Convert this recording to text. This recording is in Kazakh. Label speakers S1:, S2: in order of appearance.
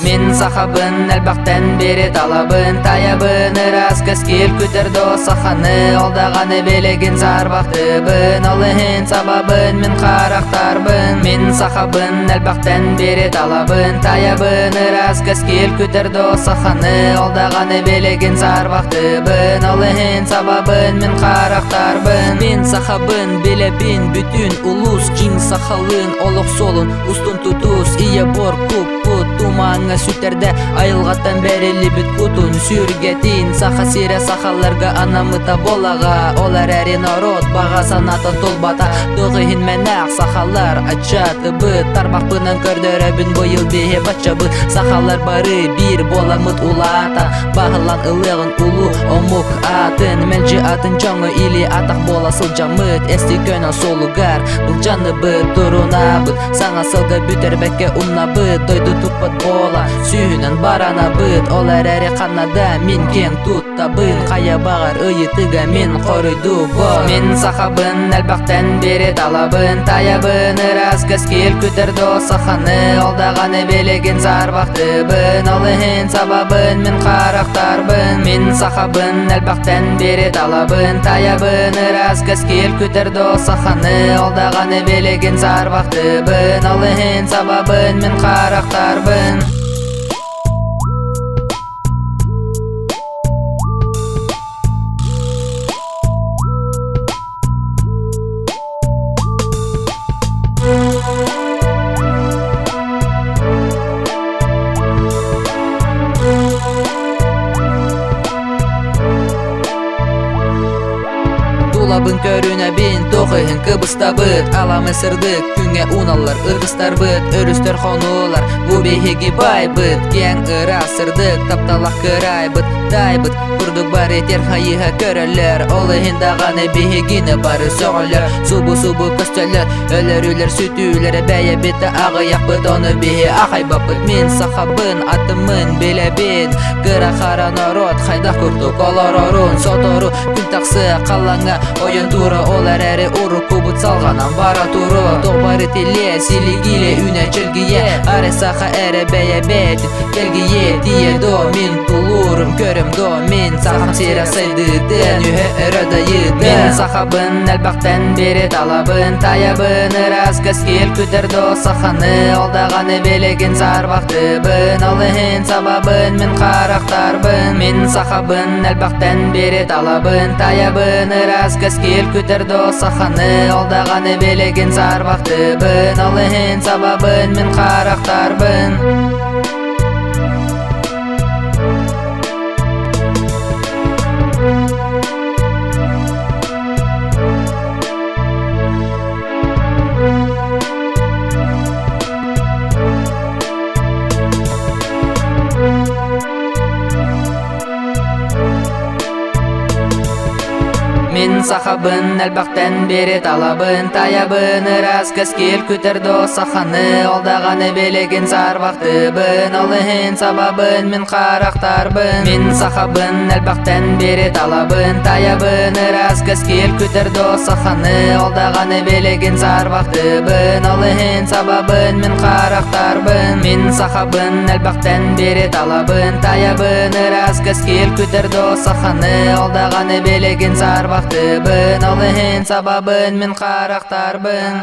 S1: Мен сахабын әлбақтан бері талабын таябын ырас кәскел көтерді саханы алдағаны белеген зарбақтыбын алыхын сабабын мен қарақтарбын мен сахабын әлбақтан бері талабын таябын ырас кәскел көтерді саханы алдағаны белеген зарбақтыбын алыхын сабабын мен қарақтарбын мен сахабын белебин бүтін улус кин сахалын олық солын устун тутус ие бор куп тумаңа сүтерде айылғаттан бәрелі бит кутун сүргетин саха сире сахаларга анамыта болага олар әри народ баға саната толбата тұғыхин мәнәқ сахалар ачаты бұт тарбақпынан көрдөрөбін бойыл бейе бачабыт сахалар бары бир боламыт улата бағылан ылығын улу омук атын мәлжі атын жаңы или атақ боласыл жамыт эсти көнә солугар бұл жанны бұт тұруна бұт саңа сылға бүтер бәкке умна бұт дойды туппат бола сүйінен барана бұт олар әрі қанада мен кен туттабын қая бағар ұйытыға мен қорыйду бол мен сахабын әлбақтан бері талабын таябын ырас кәскел көтерді саханы алдағаны белеген зарбақтыбын алыхын сабабын мен қарақтарбын мен сахабын әлбақтан бері талабын таябын ырас кәскел көтерді саханы алдағаны белеген зарбақтыбын алыхын сабабын мен қарақтарбын Тулабын көріне бин тоқыхын кыбыста бұд аламы сырдық күнге уналар ырғыстар бұд өрістер қонулар бұбейхеги бай бұд кен ыра сырдық тапталақ кырай бұд дай бұд күрдік бар етер хайыға көрілер олығындағаны бейхегіні бары соғылер субу көстелер өлер сүтүлер бәйе беті ағыяқ бұд оны бейхе ақай бапыд мен сахабын атымын белебин кыра қара народ қайдақ күрдік олар орын сотору күн тақсы қалаңа ойын тура олар әрі ұры күбіт салғанан бара туры тоғбары теле силигиле үне челгие әрі сақа әрі бәйе бәйт келгие тие до мен тулурым көрім до мен сақам сері сайдыдын үйе өрөдайыдын мен сахабын әлбақтан бері талабын таябын ырас кәскел көтерді саханы алдағаны белеген зарбақтыбын алыхын сабабын мен қарақтарбын мен сахабын әлбақтан бері талабын таябын ырас кәскел көтерді саханы алдағаны белеген зарбақтыбын алыхын сабабын мен қарақтарбын мен сахабын әлбақтан бері талабын таябын ырас кәскел көтерді саханы алдағаны белеген зарбақтыбын алыхын сабабын мен қарақтарбын мен сахабын әлбақтан бері талабын таябын ырас кәскел көтерді саханы алдағаны белеген зарбақтыбын алыхын сабабын мен қарақтарбын мен сахабын әлбақтан бері талабын таябын ырас кәскел көтерді саханы алдағаны белеген зарбақтыбын алыхын сабабын мен қарақтарбын